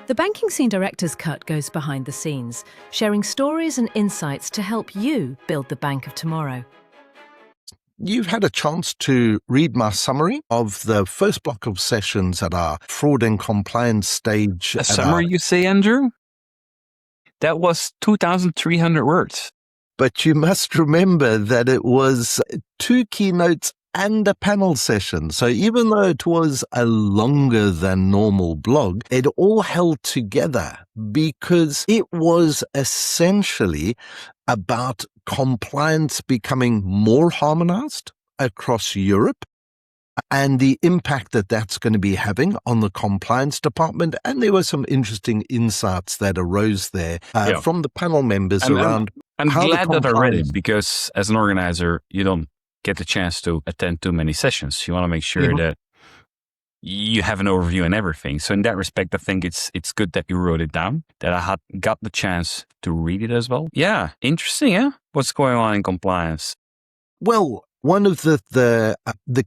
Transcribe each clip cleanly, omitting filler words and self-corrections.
The Banking Scene Director's Cut goes behind the scenes, sharing stories and insights to help you build the bank of tomorrow. You've had a chance to read my summary of the first block of sessions at our fraud and compliance stage. A summary, you say, Andrew? That was 2,300 words. But you must remember that it was 2 keynotes and a panel session. So even though it was a longer than normal blog, it all held together because it was essentially about compliance becoming more harmonized across Europe and the impact that that's going to be having on the compliance department. And there were some interesting insights that arose there from the panel members around. I'm glad that I read it because as an organizer, you don't get the chance to attend too many sessions. You want to make sure that you have an overview and everything. So in that respect, I think it's good that you wrote it down, that I had got the chance to read it as well. Yeah, interesting, huh? What's going on in compliance? Well, one of the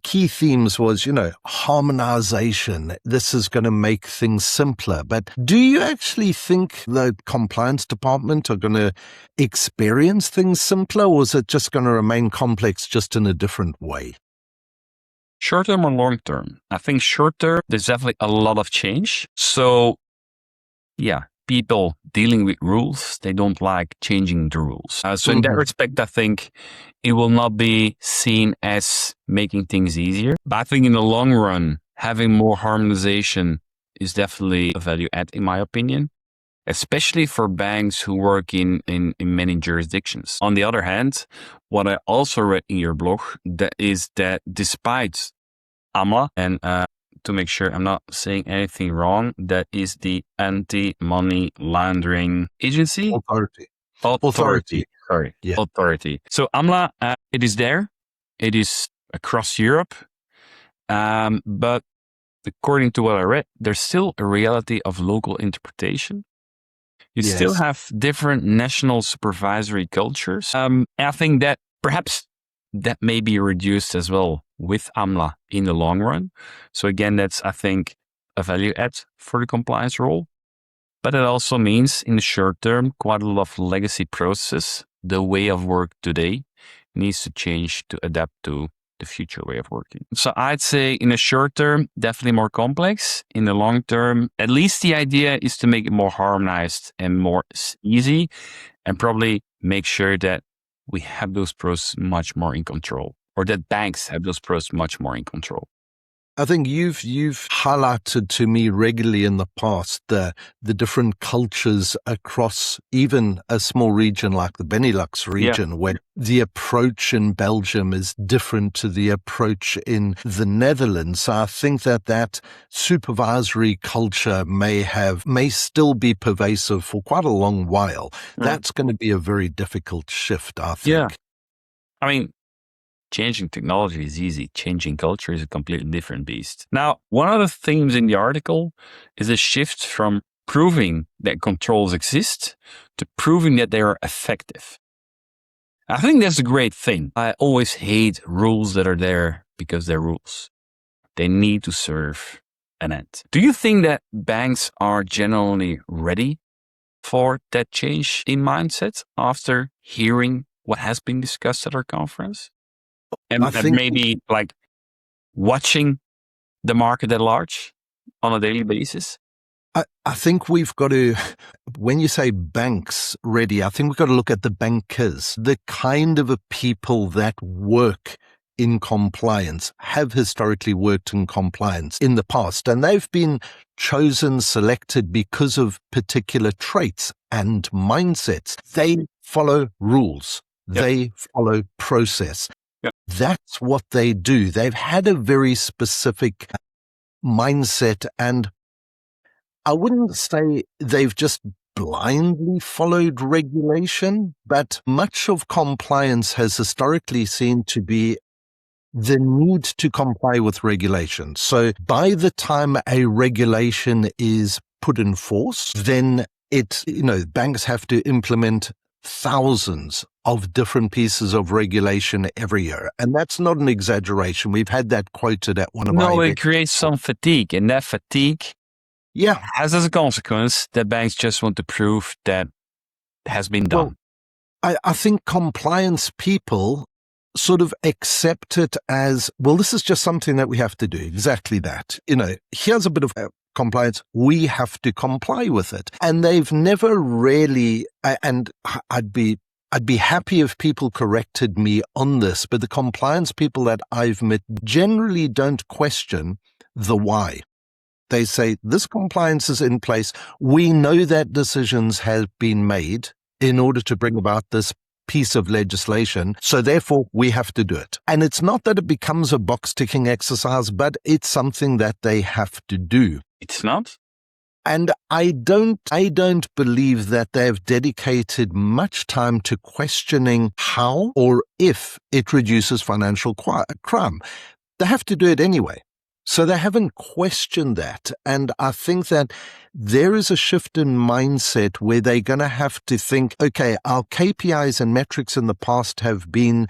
key themes was, harmonization. This is going to make things simpler. But do you actually think the compliance department are going to experience things simpler, or is it just going to remain complex just in a different way? Short term or long term? I think short term, there's definitely a lot of change. So, yeah, people dealing with rules, they don't like changing the rules. So in that respect, I think it will not be seen as making things easier. But I think in the long run, having more harmonization is definitely a value add, in my opinion, especially for banks who work in many jurisdictions. On the other hand, what I also read in your blog is that despite AMLA, and to make sure I'm not saying anything wrong, that is the Anti-Money Laundering Agency? Authority. Sorry. Yeah. Authority. So AMLA, it is there. It is across Europe. But according to what I read, there's still a reality of local interpretation. You still have different national supervisory cultures. And I think that perhaps that may be reduced as well with AMLA in the long run. So again, that's, I think, a value add for the compliance role. But it also means in the short term, quite a lot of legacy process, the way of work today needs to change to adapt to the future way of working. So I'd say in the short term, definitely more complex. In the long term, at least the idea is to make it more harmonized and more easy, and probably make sure that we have those pros much more in control, or that banks have those pros much more in control. I think you've highlighted to me regularly in the past the different cultures across even a small region like the Benelux region, where the approach in Belgium is different to the approach in the Netherlands. So I think that supervisory culture may still be pervasive for quite a long while. That's going to be a very difficult shift, I think. Yeah. I mean, changing technology is easy. Changing culture is a completely different beast. Now, one of the themes in the article is a shift from proving that controls exist to proving that they are effective. I think that's a great thing. I always hate rules that are there because they're rules. They need to serve an end. Do you think that banks are generally ready for that change in mindset after hearing what has been discussed at our conference? And maybe like watching the market at large on a daily basis? I think we've got to, when you say banks ready, I think we've got to look at the bankers, the kind of people that work in compliance, have historically worked in compliance in the past. And they've been chosen, selected because of particular traits and mindsets. They follow rules. They follow process. That's what they do. They've had a very specific mindset, and I wouldn't say they've just blindly followed regulation, but much of compliance has historically seemed to be the need to comply with regulation. So by the time a regulation is put in force, then banks have to implement thousands of different pieces of regulation every year. And that's not an exaggeration. We've had that quoted at one of our events. No, it creates some fatigue. And that fatigue Yeah. As a consequence, that banks just want to prove that has been done. Well, I think compliance people sort of accept it as, well, this is just something that we have to do. Exactly that. Here's a bit of compliance. We have to comply with it. And they've never really, and I'd be happy if people corrected me on this, but the compliance people that I've met generally don't question the why. They say, this compliance is in place. We know that decisions have been made in order to bring about this piece of legislation, so therefore we have to do it. And it's not that it becomes a box-ticking exercise, but it's something that they have to do. It's not? And I don't believe that they've dedicated much time to questioning how or if it reduces financial crime. They have to do it anyway. So they haven't questioned that. And I think that there is a shift in mindset where they're going to have to think, okay, our KPIs and metrics in the past have been,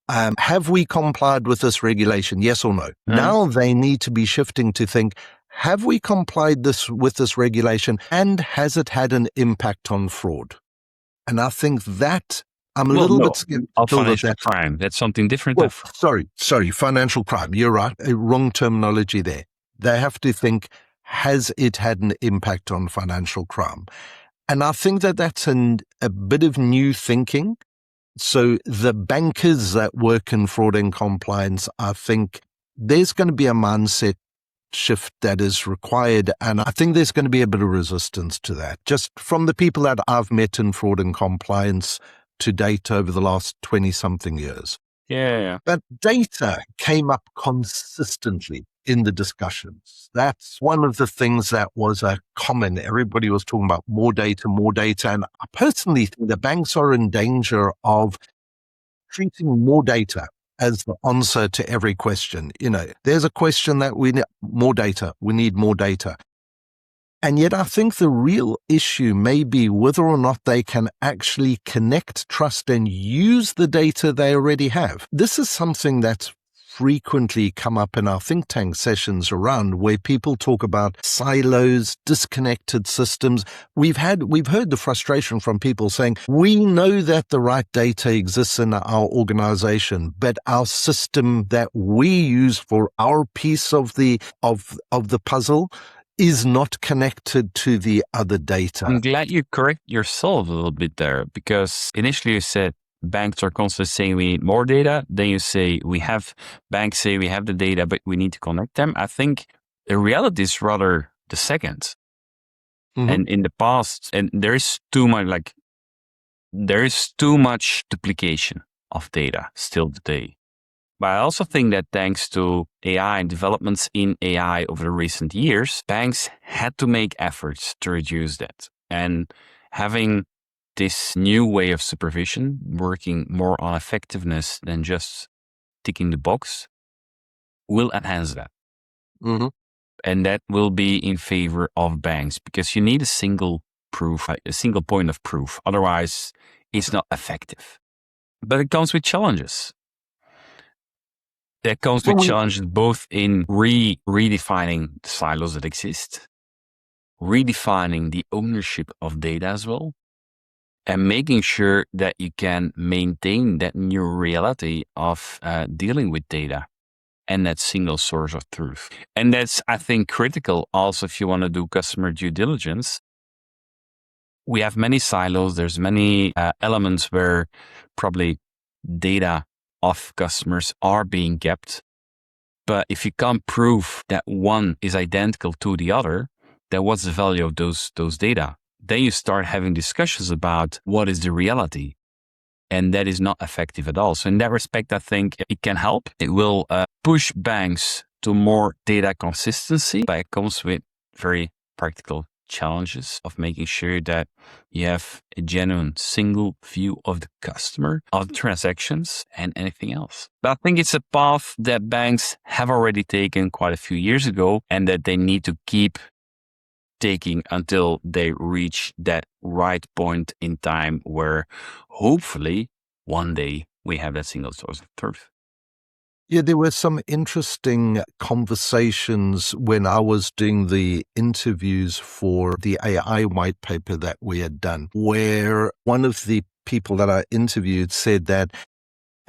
have we complied with this regulation? Yes or no? Mm-hmm. Now they need to be shifting to think, have we complied with this regulation, and has it had an impact on fraud? And I think that I'm a little bit skeptical financial crime. That's something different. Well, sorry, financial crime. You're right. Wrong terminology there. They have to think, has it had an impact on financial crime? And I think that that's a bit of new thinking. So the bankers that work in fraud and compliance, I think there's going to be a mindset shift that is required. And I think there's going to be a bit of resistance to that, just from the people that I've met in fraud and compliance to date over the last 20-something years. Yeah. But data came up consistently in the discussions. That's one of the things that was common. Everybody was talking about more data. And I personally think the banks are in danger of treating more data as the answer to every question. There's a question that we need more data. We need more data. And yet I think the real issue may be whether or not they can actually connect, trust, and use the data they already have. This is something that's frequently come up in our think tank sessions around, where people talk about silos, disconnected systems. We've heard the frustration from people saying, we know that the right data exists in our organization, but our system that we use for our piece of the puzzle is not connected to the other data. I'm glad you correct yourself a little bit there, because initially you said banks are constantly saying we need more data. Then you say banks say we have the data, but we need to connect them. I think the reality is rather the second. Mm-hmm. And in the past, and there is too much duplication of data still today. But I also think that thanks to AI and developments in AI over the recent years, banks had to make efforts to reduce that. And having this new way of supervision, working more on effectiveness than just ticking the box, will enhance that. Mm-hmm. And that will be in favor of banks, because you need a single point of proof. Otherwise, it's not effective. But it comes with challenges. That comes with challenges both in redefining the silos that exist, redefining the ownership of data as well, and making sure that you can maintain that new reality of dealing with data and that single source of truth. And that's, I think, critical also if you want to do customer due diligence. We have many silos. There's many elements where probably data of customers are being kept. But if you can't prove that one is identical to the other, then what's the value of those data? Then you start having discussions about what is the reality. And that is not effective at all. So in that respect, I think it can help. It will push banks to more data consistency, but it comes with very practical challenges of making sure that you have a genuine single view of the customer, of the transactions, and anything else. But I think it's a path that banks have already taken quite a few years ago, and that they need to keep taking until they reach that right point in time where hopefully one day we have that single source of truth. Yeah, there were some interesting conversations when I was doing the interviews for the AI white paper that we had done, where one of the people that I interviewed said that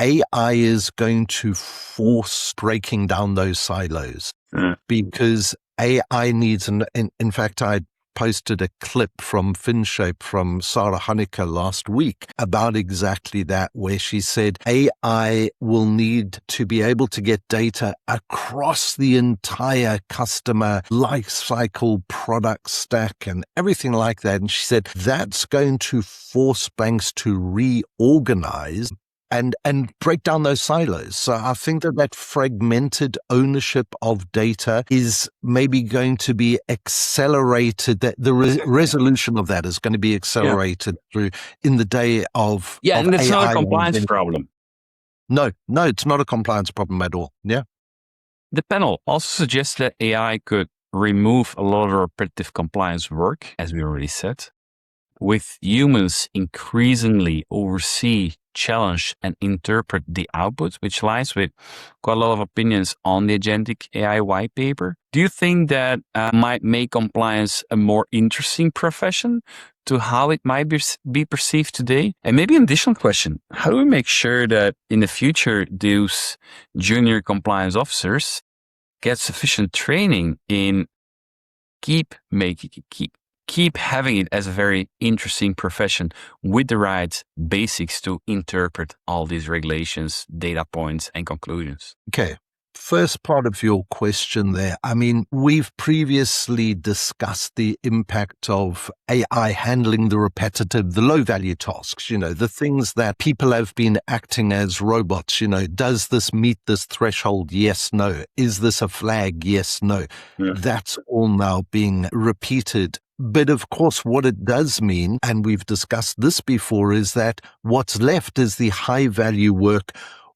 AI is going to force breaking down those silos because AI needs, and in fact, I posted a clip from FinShape from Sarah Honecker last week about exactly that, where she said AI will need to be able to get data across the entire customer life cycle, product stack, and everything like that. And she said that's going to force banks to reorganize and break down those silos. So I think that fragmented ownership of data is maybe going to be accelerated, that the resolution of that is going to be accelerated through in the day of and it's AI. not a compliance problem. No, it's not a compliance problem at all. Yeah. The panel also suggests that AI could remove a lot of repetitive compliance work, as we already said, with humans increasingly oversee, challenge, and interpret the output, which lies with quite a lot of opinions on the agentic AI white paper. Do you think that might make compliance a more interesting profession to how it might be perceived today? And maybe an additional question, how do we make sure that in the future those junior compliance officers get sufficient training in keep having it as a very interesting profession with the right basics to interpret all these regulations, data points, and conclusions? Okay. First part of your question there. I mean, we've previously discussed the impact of AI handling the repetitive, the low value tasks, the things that people have been acting as robots. Does this meet this threshold? Yes, no. Is this a flag? Yes, no. Yeah. That's all now being repeated. But of course, what it does mean, and we've discussed this before, is that what's left is the high value work,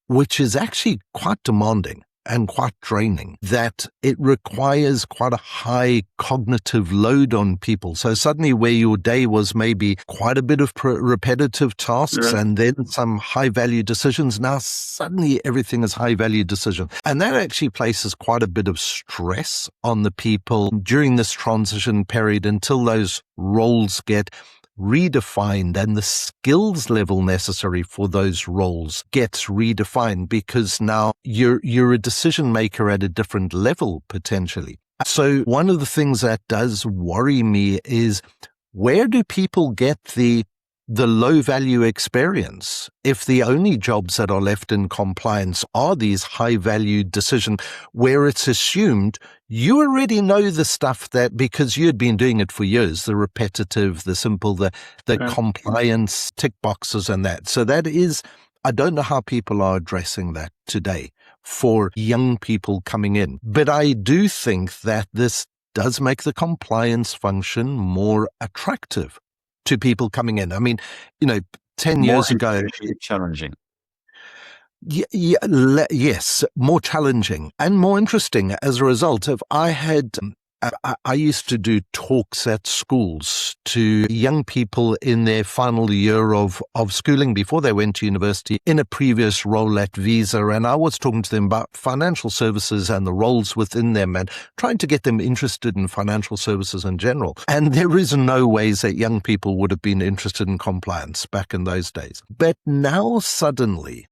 which is actually quite demanding and quite draining, that it requires quite a high cognitive load on people. So suddenly where your day was maybe quite a bit of repetitive tasks and then some high value decisions, now suddenly everything is high value decision. And that actually places quite a bit of stress on the people during this transition period until those roles get redefined and the skills level necessary for those roles gets redefined, because now you're a decision maker at a different level potentially. So one of the things that does worry me is, where do people get the low value experience if the only jobs that are left in compliance are these high value decisions where it's assumed you already know the stuff that, because you had been doing it for years, the repetitive, the simple, the compliance tick boxes and that. So that is, I don't know how people are addressing that today for young people coming in. But I do think that this does make the compliance function more attractive to people coming in. I mean, 10 years ago, challenging. Yes, more challenging and more interesting as a result of I used to do talks at schools to young people in their final year of schooling before they went to university in a previous role at Visa. And I was talking to them about financial services and the roles within them and trying to get them interested in financial services in general. And there is no ways that young people would have been interested in compliance back in those days. But now suddenly,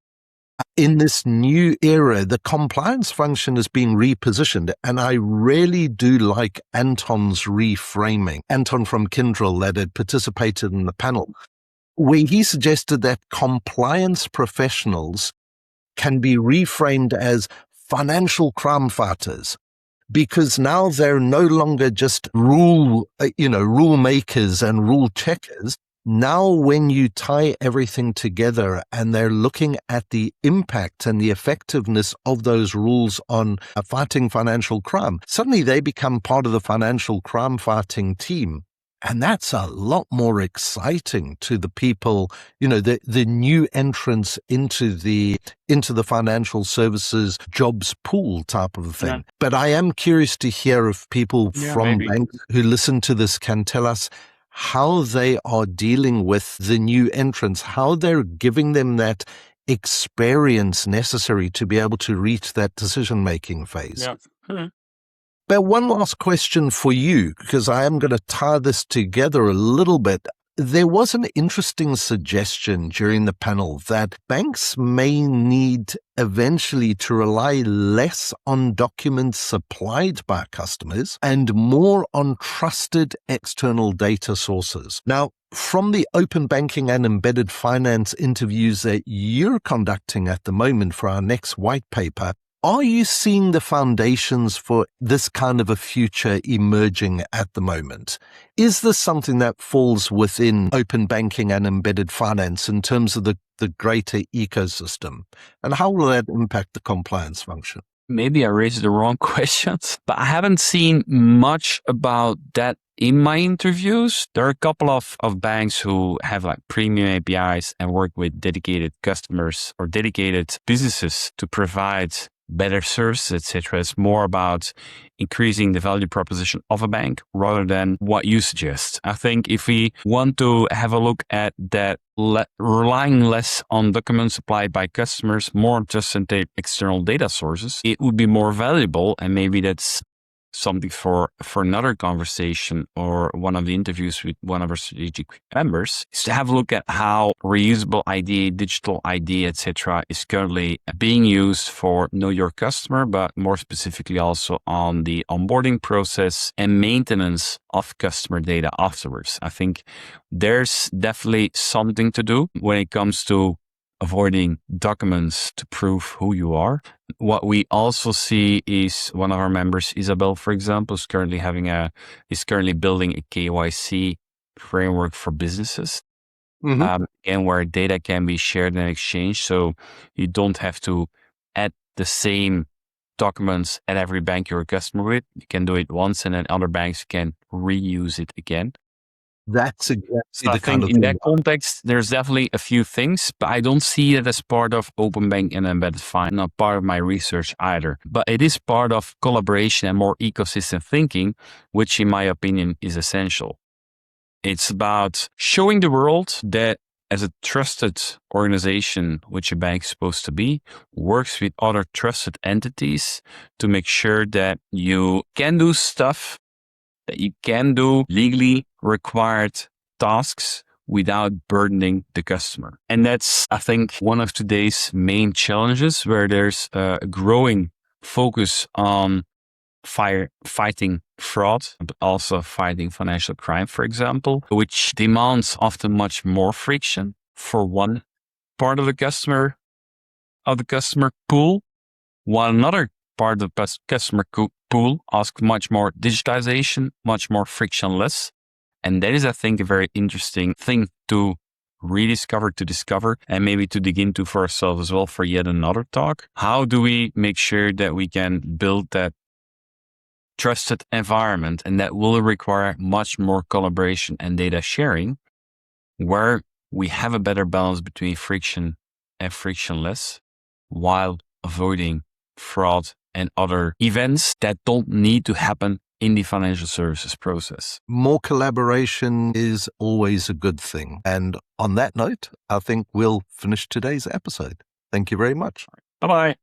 in this new era, the compliance function is being repositioned, and I really do like Anton's reframing. Anton from Kyndryl, that had participated in the panel, where he suggested that compliance professionals can be reframed as financial crime fighters, because now they're no longer just rule makers and rule checkers. Now, when you tie everything together and they're looking at the impact and the effectiveness of those rules on fighting financial crime, suddenly they become part of the financial crime fighting team. And that's a lot more exciting to the people, the new entrants into the financial services jobs pool type of thing. Yeah. But I am curious to hear if people from banks who listen to this can tell us how they are dealing with the new entrants, how they're giving them that experience necessary to be able to reach that decision-making phase. Yeah. But one last question for you, because I am going to tie this together a little bit. There was an interesting suggestion during the panel that banks may need eventually to rely less on documents supplied by customers and more on trusted external data sources. Now, from the open banking and embedded finance interviews that you're conducting at the moment for our next white paper, are you seeing the foundations for this kind of a future emerging at the moment? Is this something that falls within open banking and embedded finance in terms of the greater ecosystem? And how will that impact the compliance function? Maybe I raised the wrong questions, but I haven't seen much about that in my interviews. There are a couple of banks who have like premium APIs and work with dedicated customers or dedicated businesses to provide better services, etc. It's more about increasing the value proposition of a bank rather than what you suggest. I think if we want to have a look at that, relying less on documents supplied by customers, more just on external data sources, it would be more valuable. And maybe that's something for another conversation or one of the interviews with one of our strategic members, is to have a look at how reusable ID, digital ID, etc. is currently being used for know your customer, but more specifically also on the onboarding process and maintenance of customer data afterwards. I think there's definitely something to do when it comes to avoiding documents to prove who you are. What we also see is one of our members, Isabel, for example, is currently building a KYC framework for businesses, and where data can be shared and exchanged. So you don't have to add the same documents at every bank you're a customer with. You can do it once, and then other banks can reuse it again. That's exactly So I think in that context, there's definitely a few things, but I don't see it as part of open bank and embedded finance, not part of my research either. But it is part of collaboration and more ecosystem thinking, which in my opinion is essential. It's about showing the world that as a trusted organization, which a bank is supposed to be, works with other trusted entities to make sure that you can do stuff, that you can do legally required tasks without burdening the customer. And that's, I think, one of today's main challenges, where there's a growing focus on fighting fraud, but also fighting financial crime, for example, which demands often much more friction for one part of the customer pool, while another part of the customer pool asks much more digitization, much more frictionless. And that is, I think, a very interesting thing to discover, and maybe to dig into for ourselves as well for yet another talk. How do we make sure that we can build that trusted environment? And that will require much more collaboration and data sharing, where we have a better balance between friction and frictionless, while avoiding fraud and other events that don't need to happen in the financial services process. More collaboration is always a good thing. And on that note, I think we'll finish today's episode. Thank you very much. Bye-bye.